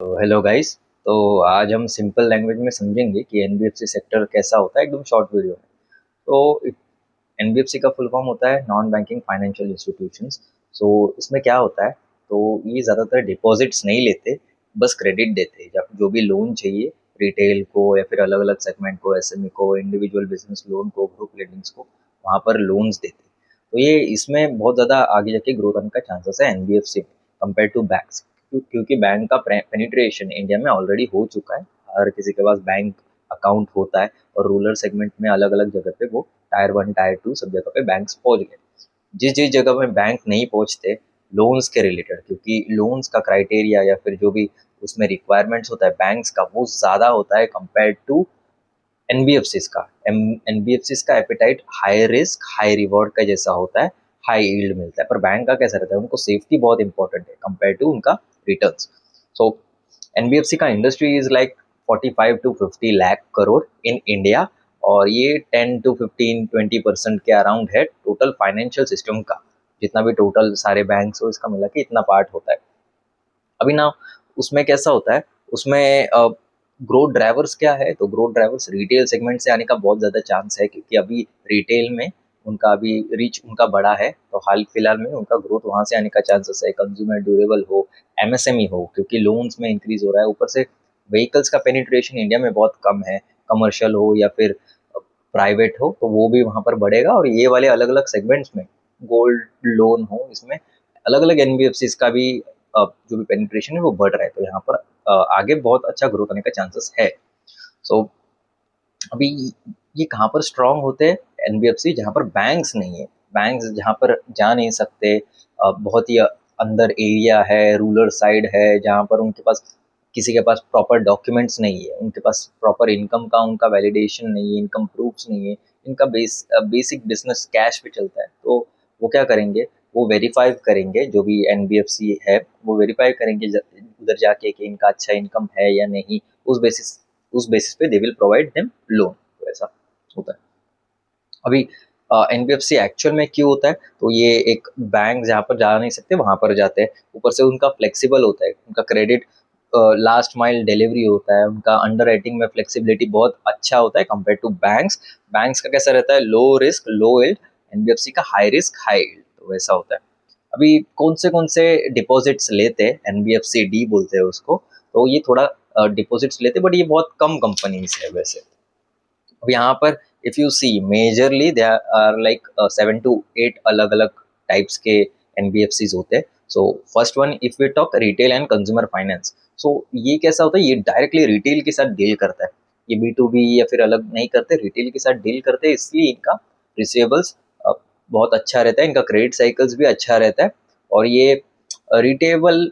Hello guys. तो आज हम सिंपल लैंग्वेज में समझेंगे कि एनबीएफसी सेक्टर कैसा होता है, एकदम शॉर्ट वीडियो में। तो एनबीएफसी का फुल फॉर्म होता है नॉन बैंकिंग फाइनेंशियल इंस्टीट्यूशंस। सो इसमें क्या होता है, तो ये ज़्यादातर डिपॉजिट्स नहीं लेते, बस क्रेडिट देते हैं। जब जो भी लोन चाहिए रिटेल को या फिर अलग अलग सेगमेंट को, एसएमई को, इंडिविजुअल बिजनेस लोन को, ग्रुप लेंडिंग्स को, वहाँ पर लोन्स देते हैं। तो ये इसमें बहुत ज़्यादा आगे जाके ग्रोथ आने का चांसेस है एनबीएफसी में कंपेयर टू बैंक्स। क्योंकि बैंक का पेनिट्रेशन इंडिया में ऑलरेडी हो चुका है। हर किसी के पास बैंक अकाउंट होता है, और रूरल सेगमेंट में अलग अलग जगह पे वो टायर वन टायर टू सब जगह पे बैंक्स पहुंच गए। जिस जिस जगह में बैंक नहीं पहुंचते लोन्स के रिलेटेड, क्योंकि लोन्स का क्राइटेरिया या फिर जो भी उसमें रिक्वायरमेंट्स होता है बैंक्स का, वो ज़्यादा होता है कंपेयर टू एनबीएफसीज का। एनबीएफसीज का appetite high risk high reward का जैसा होता है, हाई यील्ड मिलता है। पर बैंक का कैसा रहता है, उनको सेफ्टी बहुत इंपॉर्टेंट है कंपेयर टू उनका रिटर्न्स। सो एनबीएफसी का industry is like 45 to 50 lakh crore in India, और ये 10 to 15-20% के अराउंड है टोटल फाइनेंशियल सिस्टम का। जितना भी टोटल सारे बैंक्स हो इसका मिला के इतना पार्ट होता है। अभी ना उसमें कैसा होता है, उसमें ग्रोथ ड्राइवर्स क्या है, तो ग्रोथ ड्राइवर्स रिटेल सेगमेंट से आने का बहुत ज़्यादा चांस है, क्योंकि अभी रिटेल में उनका अभी रीच उनका बड़ा है। तो हाल फिलहाल में उनका ग्रोथ वहाँ से आने का चांसेस है। कंज्यूमर ड्यूरेबल हो, एमएसएमई हो, क्योंकि लोन्स में इंक्रीज हो रहा है। ऊपर से व्हीकल्स का पेनिट्रेशन इंडिया में बहुत कम है, कमर्शियल हो या फिर प्राइवेट हो, तो वो भी वहाँ पर बढ़ेगा। और ये वाले अलग अलग सेगमेंट्स में गोल्ड लोन हो, इसमें अलग अलग एनबीएफसी का भी जो भी पेनिट्रेशन है वो बढ़ रहा है। तो यहाँ पर आगे बहुत अच्छा ग्रोथ होने का चांसेस है। सो अभी ये कहाँ पर स्ट्रांग होते हैं एनबीएफसी, जहाँ पर बैंक्स नहीं है। बैंक्स जहाँ पर जा नहीं सकते, बहुत ही अंदर एरिया है, रूरल साइड है, जहाँ पर उनके पास किसी के पास प्रॉपर डॉक्यूमेंट्स नहीं है, उनके पास प्रॉपर इनकम का उनका वैलिडेशन नहीं है, इनकम प्रूफ्स नहीं है, इनका बेसिक बिजनेस कैश पे चलता है। तो वो क्या करेंगे, वो वेरीफाई करेंगे, जो भी एनबीएफसी है वो वेरीफाई करेंगे उधर जाके कि इनका अच्छा इनकम है या नहीं। उस बेसिस पे they will provide them loan. तो ऐसा होता है। अभी एनबीएफसी एक्चुअल में क्यों होता है, तो ये एक बैंक जहाँ पर जा नहीं सकते वहां पर जाते हैं। ऊपर से उनका फ्लेक्सिबल होता है, उनका क्रेडिट लास्ट माइल डिलीवरी होता है, उनका अंडर राइटिंग में फ्लेक्सिबिलिटी बहुत अच्छा होता है कंपेयर टू बैंक्स। बैंक्स का कैसा रहता है, लो रिस्क लो यील्ड। एनबीएफसी का हाई रिस्क हाई यील्ड, तो वैसा होता है। अभी कौन से डिपॉजिट्स लेते हैं, एनबीएफसी डी बोलते हैं उसको। तो ये थोड़ा डिपॉजिट्स लेते, बट ये बहुत कम कंपनीज है वैसे। अब यहाँ पर if you see majorly they are like 7 to 8 अलग अलग टाइप्स के एनबीएफसीज होते हैं। So first one if we talk retail and consumer finance. सो ये कैसा होता है, ये डायरेक्टली रिटेल के साथ डील करता है। ये बी टू बी या फिर अलग नहीं करते, रिटेल के साथ डील करते हैं, इसलिए इनका रिसीवेबल्स बहुत अच्छा रहता है, इनका क्रेडिट साइकिल्स भी अच्छा रहता है। और ये रिटेबल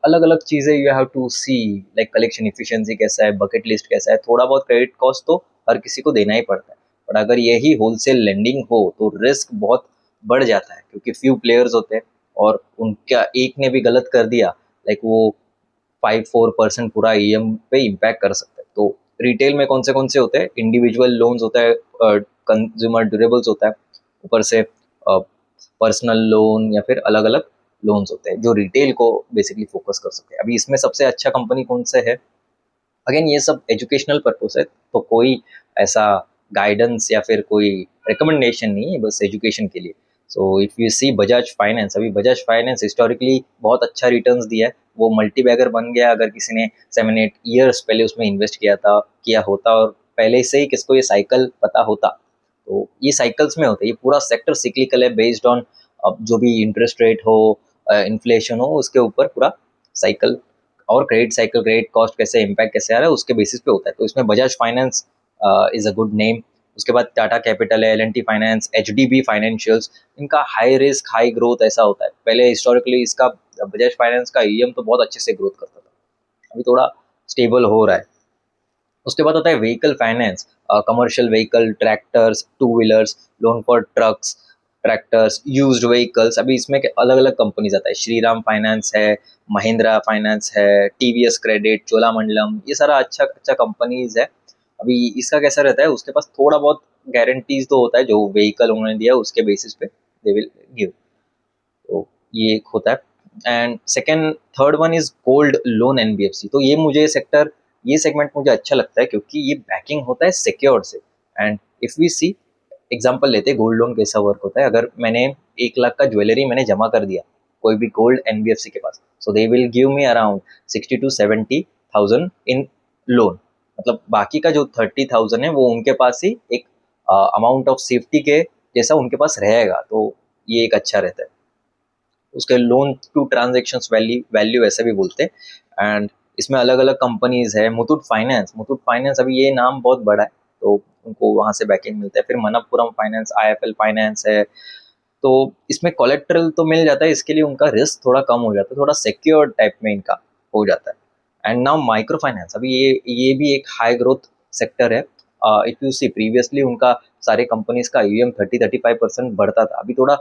अलग अलग चीज़ें you have to see, like collection efficiency कैसा है, बकेट लिस्ट कैसा है, थोड़ा बहुत क्रेडिट कॉस्ट तो हर किसी को देना ही पड़ता है। पर अगर यही होलसेल लेंडिंग हो तो रिस्क बहुत बढ़ जाता है, क्योंकि फ्यू प्लेयर्स होते हैं, और उनका एक ने भी गलत कर दिया, लाइक वो 5-4% पूरा ईएम पे इम्पैक्ट कर सकता है। तो रिटेल में कौन से होते हैं, इंडिविजुअल लोन्स होता है, कंज्यूमर ड्यूरेबल्स होता है, ऊपर से पर्सनल लोन या फिर अलग अलग लोन्स होते हैं जो रिटेल को बेसिकली फोकस कर सकते हैं। अभी इसमें सबसे अच्छा कंपनी कौन सा है, अगेन ये सब एजुकेशनल पर्पस है, तो कोई ऐसा गाइडेंस या फिर कोई रिकमेंडेशन नहीं है, बस एजुकेशन के लिए। So if you see Bajaj finance, अभी बजाज फाइनेंस हिस्टोरिकली बहुत अच्छा रिटर्न्स दिया है, वो मल्टी बैगर बन गया अगर किसी ने 7-8 ईयर्स पहले उसमें इन्वेस्ट किया होता, और पहले से ही किसको ये साइकिल पता होता। तो ये साइकिल्स में होते हैं, ये पूरा सेक्टर सिक्लिकल है, बेस्ड ऑन जो भी इंटरेस्ट रेट हो, इन्फ्लेशन हो, उसके ऊपर पूरा साइकिल, और क्रेडिट साइकिल, क्रेडिट कॉस्ट कैसे इम्पैक्ट कैसे आ रहा है उसके बेसिस पे होता है। तो इसमें Bajaj finance is a good name. उसके बाद टाटा कैपिटल है, एल फाइनेंस, एचडीबी फाइनेंशियल्स, इनका हाई रिस्क हाई ग्रोथ ऐसा होता है। पहले हिस्टोरिकली इसका बजाज फाइनेंस का ईएम तो बहुत अच्छे से ग्रोथ करता था, अभी थोड़ा स्टेबल हो रहा है। उसके बाद आता है vehicle finance, commercial vehicle, tractors, two wheelers, loan for trucks, tractors, used vehicles. अभी इसमें अलग अलग कंपनीज आता है, श्रीराम फाइनेंस है, महिंद्रा फाइनेंस है, टीवीएस क्रेडिट, चोलामंडलम, ये सारा अच्छा अच्छा कंपनीज है। अभी इसका कैसा रहता है, उसके पास थोड़ा बहुत गारंटीज तो होता है, जो व्हीकल उन्होंने दिया उसके बेसिस पे दे विल गिव। तो ये एक होता है। And second third one is gold loan NBFC. तो ये सेगमेंट मुझे अच्छा लगता है क्योंकि ये बैकिंग होता है सिक्योर्ड से। And if we see example लेते हैं गोल्ड लोन कैसा वर्क होता है। अगर मैंने 1 लाख का ज्वेलरी मैंने जमा कर दिया कोई भी गोल्ड एनबीएफसी के पास, so they will give me around 60 to 70 thousand in loan. मतलब बाकी का जो 30,000 है वो उनके पास ही एक अमाउंट ऑफ सेफ्टी के जैसा उनके पास रहेगा। तो ये एक अच्छा रहता है। उसके लोन टू ट्रांजेक्शन वैल्यू ऐसे भी बोलते हैं। एंड इसमें अलग अलग कंपनीज है। मुथूट फाइनेंस अभी ये नाम बहुत बड़ा है तो उनको वहाँ से बैकिंग मिलता है। फिर मनप्पुरम फाइनेंस, आईएफएल फाइनेंस है। तो इसमें कोलेट्रल तो मिल जाता है, इसके लिए उनका रिस्क थोड़ा कम हो जाता है, थोड़ा सिक्योर टाइप में इनका हो जाता है। एंड नाउ माइक्रो फाइनेंस, अभी ये भी एक हाई ग्रोथ सेक्टर है। इफ यू सी प्रीवियसली उनका सारे कंपनीज का ईवीएम 30-35% बढ़ता था। अभी थोड़ा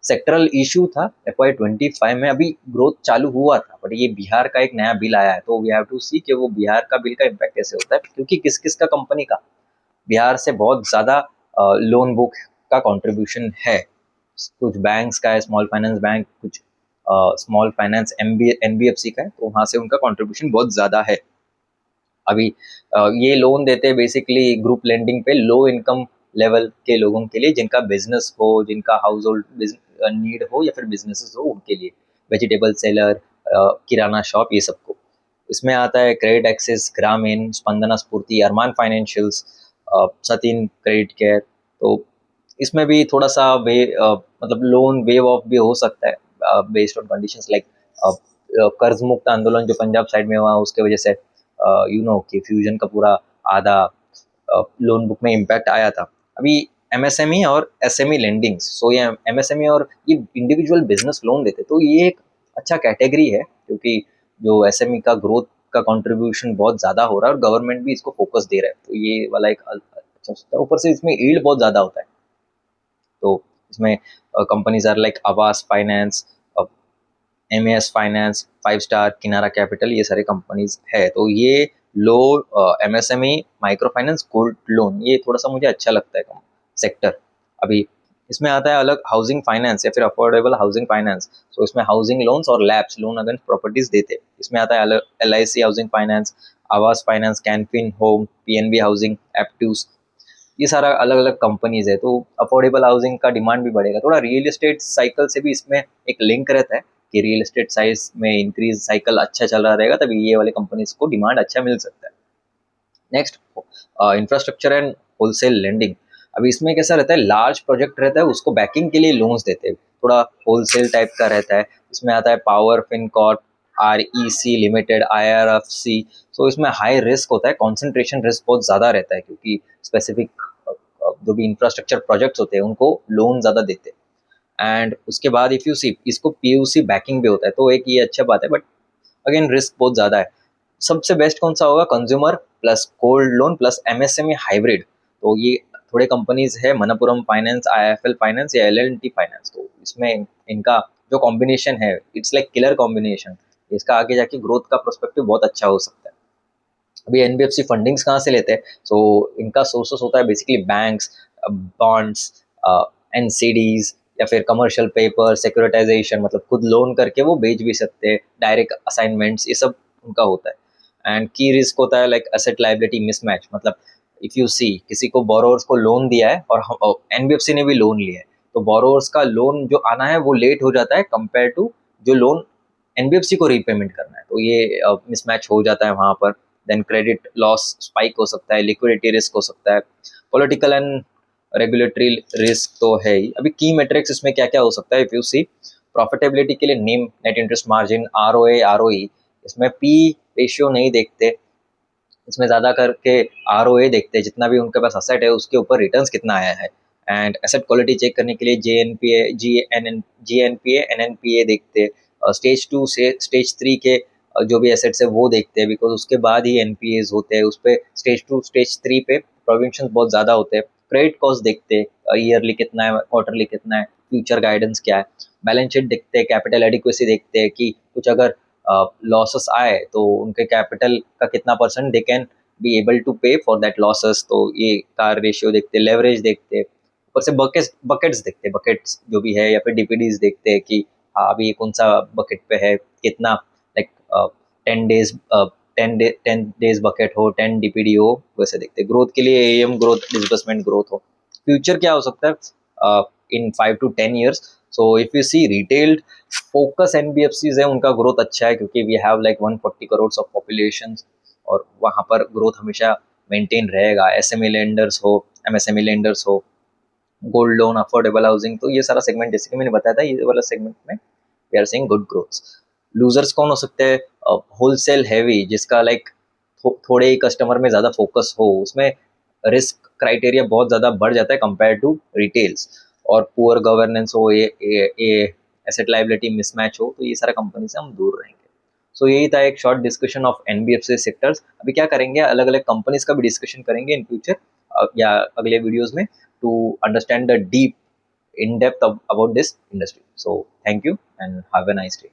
सेक्टरल इशू था FY25 में, अभी ग्रोथ चालू हुआ था। बट ये बिहार का एक नया बिल आया है तो वी हैव टू सी कि वो बिहार का बिल का इम्पैक्ट कैसे होता है, क्योंकि किस किस का कंपनी का बिहार से बहुत ज़्यादा लोन बुक का कंट्रीब्यूशन है। कुछ बैंक्स का है, स्मॉल फाइनेंस बैंक, कुछ स्मॉल फाइनेंस एनबीएफसी का है, तो वहाँ से उनका कंट्रीब्यूशन बहुत ज़्यादा है। अभी ये लोन देते हैं बेसिकली ग्रुप लेंडिंग पे लो इनकम लेवल के लोगों के लिए, जिनका बिजनेस हो, जिनका हाउस होल्ड नीड हो या फिर बिजनेसेस हो उनके लिए, वेजिटेबल सेलर, किराना शॉप, ये सबको। इसमें आता है क्रेडिट एक्सेस, ग्रामीण, स्पंदना स्फूर्ति, अरमान फाइनेंशियल्स, सतीन क्रेडिट केयर। तो इसमें भी थोड़ा सा मतलब लोन वेव ऑफ भी हो सकता है बेस्ड ऑन कंडीशंस लाइक कर्ज मुक्त आंदोलन जो पंजाब साइड में हुआ उसके वजह से कि फ्यूजन का पूरा आधा लोन बुक में इम्पैक्ट आया था। अभी एमएसएमई और एसएमई लेंडिंग्स, सो ये एमएसएमई और ये इंडिविजुअल बिजनेस लोन देते, तो ये एक अच्छा कैटेगरी है क्योंकि जो एसएमई का ग्रोथ का कंट्रीब्यूशन बहुत ज़्यादा हो रहा है और गवर्नमेंट भी इसको फोकस दे रहा है, तो ये वाला एक अच्छा होता है। ऊपर से इसमें यील्ड बहुत ज़्यादा होता है। तो इसमें companies are like Aavas finance, MS finance, 5 star, Kinara capital, ये सारे कंपनीज है। तो ये लो MSME, micro finance, gold loan, ये थोड़ा सा मुझे अच्छा लगता है सेक्टर। अभी इसमें आता है अलग हाउसिंग फाइनेंस या फिर अफोर्डेबल हाउसिंग फाइनेंस। तो इसमें हाउसिंग लोन्स और लैब्स, लोन अगेंस्ट प्रॉपर्टीज देते। इसमें आता है LIC housing finance, Aavas finance, Canfin home, PNB housing, Aptus, ये सारा अलग अलग कंपनीज है। तो अफोर्डेबल हाउसिंग का डिमांड भी बढ़ेगा। थोड़ा रियल एस्टेट साइकिल से भी इसमें एक लिंक रहता है कि रियल एस्टेट साइज में इंक्रीज साइकिल अच्छा चल रहा रहेगा तभी ये वाले कंपनीज को डिमांड अच्छा मिल सकता है। Next, infrastructure and wholesale lending. अभी इसमें कैसा रहता है, लार्ज प्रोजेक्ट रहता है उसको बैकिंग के लिए लोन्स देते हैं, थोड़ा होलसेल टाइप का रहता है। इसमें आता है power Fincorp, REC limited, IRFC। सो इसमें हाई रिस्क होता है, कॉन्सेंट्रेशन रिस्क बहुत ज़्यादा रहता है क्योंकि स्पेसिफिक जो भी इंफ्रास्ट्रक्चर प्रोजेक्ट्स होते हैं उनको लोन ज़्यादा देते हैं। एंड उसके बाद इफ़ यू सी इसको POC बैकिंग भी होता है, तो एक ये अच्छा बात है। बट अगेन रिस्क बहुत ज़्यादा है। सबसे बेस्ट कौन सा होगा, consumer plus gold loan plus MSME hybrid. तो ये थोड़े कंपनीज है, मनप्पुरम फाइनेंस, IIFL फाइनेंस या LNT फाइनेंस। तो इसमें इनका जो कॉम्बिनेशन है इट्स लाइक किलर कॉम्बिनेशन। इसका आगे जाके ग्रोथ का प्रोस्पेक्टिव बहुत अच्छा हो सकता है। अभी एनबीएफसी फंडिंग्स कहाँ से लेते हैं, सो इनका सोर्सेस होता है बेसिकली बैंक्स, बॉन्ड्स, NCDs या फिर कमर्शियल पेपर, सिक्योरिटाइजेशन, मतलब खुद लोन करके वो बेच भी सकते हैं, डायरेक्ट असाइनमेंट्स, ये सब उनका होता है। एंड की रिस्क होता है लाइक एसेट लाइबिलिटी मिसमैच। मतलब इफ़ यू सी किसी को बोरोवर्स को लोन दिया है और एनबीएफसी ने भी लोन लिया है, तो बोरोवर्स का लोन जो आना है वो लेट हो जाता है कंपेयर टू जो लोन एनबीएफसी को रीपेमेंट करना है, तो ये मिसमैच हो जाता है वहाँ पर। देन क्रेडिट लॉस स्पाइक हो सकता है, लिक्विडिटी रिस्क हो सकता है, पॉलिटिकल एंड रेगुलेटरी रिस्क तो है ही। अभी की मेट्रिक्स इसमें क्या क्या हो सकता है, इफ यू सी प्रॉफिटेबिलिटी के लिए निम, net interest margin, ROA, ROE, इसमें P रेशियो नहीं देखते, इसमें ज़्यादा करके ROA देखते हैं, जितना भी उनके पास असेट है उसके ऊपर रिटर्न्स कितना आया है। एंड एसेट क्वालिटी चेक करने के लिए GNPA NNPA देखते हैं। स्टेज 2 से स्टेज 3 के जो भी एसेट्स है वो देखते हैं, बिकॉज उसके बाद ही NPAs होते हैं। उस पर स्टेज 2 स्टेज 3 पे प्रोविजन बहुत ज़्यादा होते हैं। क्रेडिट कॉस्ट देखते हैं, ईयरली कितना है, क्वार्टरली कितना है, फ्यूचर गाइडेंस क्या है, बैलेंस शीट देखते हैं, कैपिटल एडिक्वेसी देखते हैं कि कुछ अगर लॉसेस आए तो उनके कैपिटल का कितना percent they can be able to pay for that losses. तो ये कार रेशियो देखते हैं, लेवरेज देखते हैं, ऊपर से बकेट्स देखते हैं, बकेट्स जो भी है, या फिर DPDs देखते हैं कि अभी ये कौन सा बकेट पे है, कितना लाइक 10 डेज 10 डेज बकेट हो, 10 DPD हो, वैसे देखते ग्रोथ के लिए AUM ग्रोथ, डिसबर्समेंट ग्रोथ हो। फ्यूचर क्या हो सकता है in 5 to 10 years? So if you see retail focus NBFCs है, उनका ग्रोथ अच्छा है क्योंकि we have like 140 crore of population, और वहाँ पर ग्रोथ हमेशा मेंटेन रहेगा। SME लेंडर्स हो, MSME लेंडर्स हो, गोल्ड लोन, अफोर्डेबल हाउसिंग, तो ये सारा सेगमेंट जैसे कि मैंने बताया था, ये वाला सेगमेंट में we are seeing good growth. Losers कौन हो सकते हैं? होलसेल हैवी, जिसका लाइक थोड़े ही कस्टमर में ज़्यादा फोकस हो, उसमें रिस्क क्राइटेरिया बहुत ज़्यादा बढ़ जाता है कंपेयर टू रिटेल्स, और पुअर गवर्नेंस हो, ये एसेट लाइबिलिटी मिसमैच हो, तो ये सारा कंपनी से हम दूर रहेंगे। सो यही था एक short discussion of NBFC sectors. अभी क्या करेंगे, अलग अलग कंपनीज का भी डिस्कशन करेंगे इन फ्यूचर या अगले वीडियोज में, to understand the deep in depth about this industry. So thank you and have a nice day.